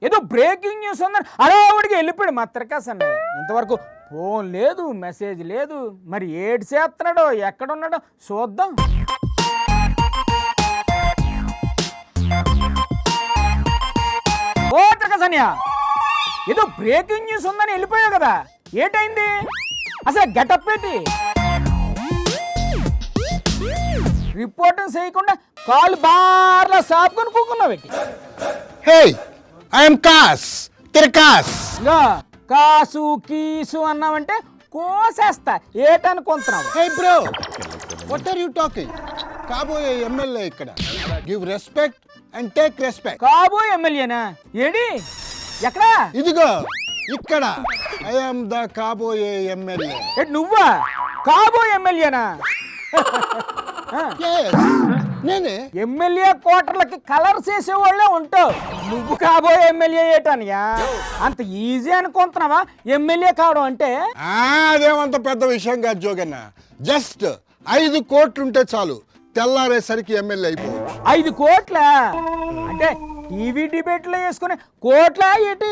ఏదో breaking news ఉందని అడవాడికి వెళ్ళిపోయాడు మా తిరకాస్ అన్న. ఇంతవరకు ఫోన్ లేదు, మెసేజ్ లేదు. మరి ఏడు చేస్తున్నాడో ఎక్కడున్నాడో చూద్దాం. ఓ తిరకాస్ అన్నయ్య, ఏదో బ్రేకింగ్ న్యూస్ ఉందని వెళ్ళిపోయావు కదా, ఏటైంది అసలు? గెటప్ ఏంటి? రిపోర్టింగ్ చేయకుండా కాలు బార్లా సాపుకొని కూకున్నావు. హే, ఐఎమ్ కాస్ తిరకాస్. ఇంకా కాసు కీసు అన్నావంటే కోసేస్తా. ఏటనుకుంటున్నావు? Hey bro, what are you talking? కాబోయే ఎమ్మెల్యే ఇక్కడ. Give respect and take respect. కాబోయే ఎమ్మెల్యేనా? ఏడి ఎక్కడా? ఇదిగో ఇక్కడ. ఐఎమ్ ద కాబోయే ఎమ్మెల్యే. నువ్వా కాబోయే ఎమ్మెల్యేనా? నేనే. ఎమ్మెల్యే కోటర్లకి కలర్స్ వేసేవాళ్ళే ఉంటావు. నువ్వు కాబోయే ఎమ్మెల్యే ఏటనియా? అంత ఈజీ అనుకుంటున్నావా ఎమ్మెల్యే కావడం అంటే? అదేమంత పెద్ద విషయం కాదు జోగన్న. జస్ట్ 5 కోట్లు ఉంటే చాలు, తెల్లారేసరికి ఎమ్మెల్యే అయిపోవచ్చు. 5 కోట్ల అంటే టీవీ డిబేట్ లో వేసుకునే కోట్ల ఏంటి?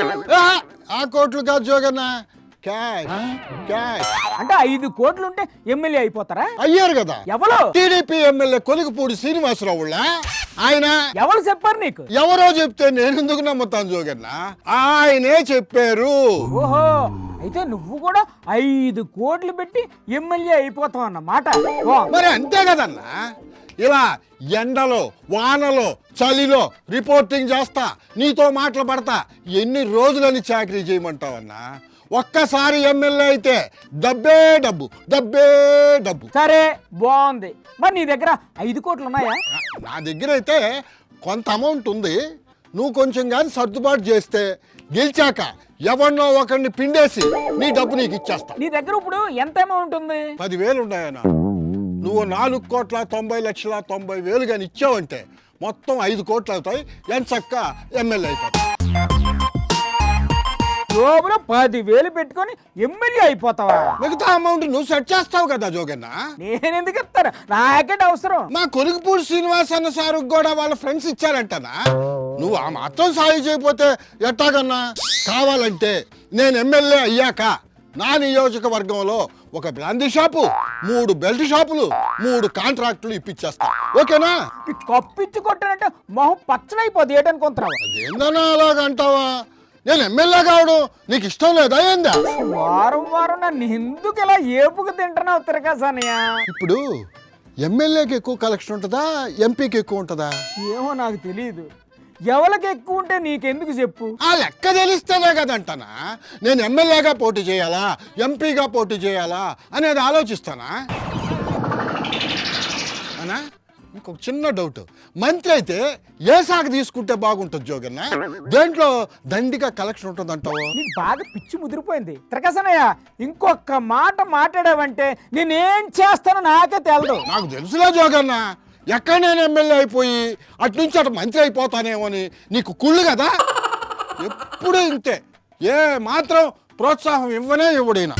ఆ కోట్లు కాదు జోగన్న, క్యాష్. క్యాష్ అంటే 5 కోట్లు ఉంటే ఎమ్మెల్యే అయిపోతారా? అయ్యారు కదా. ఎవరు? టీడీపీ ఎమ్మెల్యే కొలుగుపూడి శ్రీనివాసరావు. ఆయన ఎవరు చెప్పారు నీకు? ఎవరో చెప్తే నేను ఎందుకు నమ్ముతాను జోగన్న? ఆయనే చెప్పారు. ఓహో, అయితే నువ్వు కూడా 5 కోట్లు పెట్టి ఎమ్మెల్యే అయిపోతావు అన్నమాట. మరి అంతే కదన్నా. ఇలా ఎండలో వానలో చలిలో రిపోర్టింగ్ చేస్తా, నీతో మాటలు పడతా. ఎన్ని రోజులని చాకరీ చేయమంటావన్నా? ఒక్కసారి ఎమ్మెల్యే అయితే డబ్బే డబ్బు, డబ్బే డబ్బు. సరే, బాగుంది. మరి నీ దగ్గర 5 కోట్లు ఉన్నాయా? నా దగ్గర అయితే కొంత అమౌంట్ ఉంది. నువ్వు కొంచెం కానీ సర్దుబాటు చేస్తే గెలిచాక ఎవరినో ఒకరిని పిండేసి నీ డబ్బు నీకు ఇచ్చేస్తా. నీ దగ్గర ఇప్పుడు ఎంత అమౌంట్ ఉంది? 10,000 ఉన్నాయన్నా. నువ్వు 4,90,90,000 కానీ ఇచ్చావంటే మొత్తం 5 కోట్లు అవుతాయి. ఎంచక్క ఎమ్మెల్యే అయిపోతాయి. జోబులో 10,000 పెట్టుకొని ఎమ్మెల్యే అయిపోతావా? మిగతా అమౌంట్ నువ్వు సెట్ చేస్తావు కదా జోగన్న. నేను ఎందుకు ఇస్తాను? నాకేంటి అవసరం? మా కొలుగుపూడి శ్రీనివాస్ అన్న సారు కూడా వాళ్ళ ఫ్రెండ్స్ ఇచ్చారంటనా. నువ్వు ఆ మాత్రం సాయం చేయకపోతే ఎట్టాగన్నా? కావాలంటే నేను ఎమ్మెల్యే అయ్యాక నా నియోజకవర్గంలో ఒక బ్రాందీ షాపు, 3 బెల్ట్ షాపులు, 3 కాంట్రాక్టులు ఇప్పించేస్తా. ఓకేనా? కప్పిచ్చి కొట్టానంటే మొహం పచ్చనైపోద్ది. ఏటనుకుంటున్నావు? అదేందన్నా అలాగంటావా? నేను ఎమ్మెల్యే కావడం నీకు ఇష్టం లేదా ఏందా? వారం వారం నన్ను ఎందుకు ఇలా ఏపుకు తింటున్నావు తిరగాసానయ్య? ఇప్పుడు ఎమ్మెల్యేకి ఎక్కువ కలెక్షన్ ఉంటుందా, ఎంపీకి ఎక్కువ ఉంటుందా? ఏమో నాకు తెలియదు. ఎవరికి ఎక్కువ ఉంటే నీకెందుకు చెప్పు? ఆ లెక్క తెలిస్తేనే కదంటానా నేను ఎమ్మెల్యేగా పోటీ చేయాలా, ఎంపీగా పోటీ చేయాలా అనేది ఆలోచిస్తానా అనా? ఇంకొక చిన్న డౌట్. మంత్రి అయితే ఏ శాఖ తీసుకుంటే బాగుంటుంది జోగన్న? దేంట్లో దండిగా కలెక్షన్ ఉంటుంది అంటావు? నీకు బాగా పిచ్చి ముదిరిపోయింది తిరగసనయ్య. ఇంకొక మాట మాట్లాడావంటే నేనేం చేస్తానో నాకే తెలదు. నాకు తెలుసులే జోగన్న, ఎక్కడ నేను ఎమ్మెల్యే అయిపోయి అటు నుంచి అటు మంత్రి అయిపోతానేమో అని నీకు కుళ్ళు కదా. ఎప్పుడూ ఇంతే, ఏ మాత్రం ప్రోత్సాహం ఇవ్వనే ఇవ్వడైనా.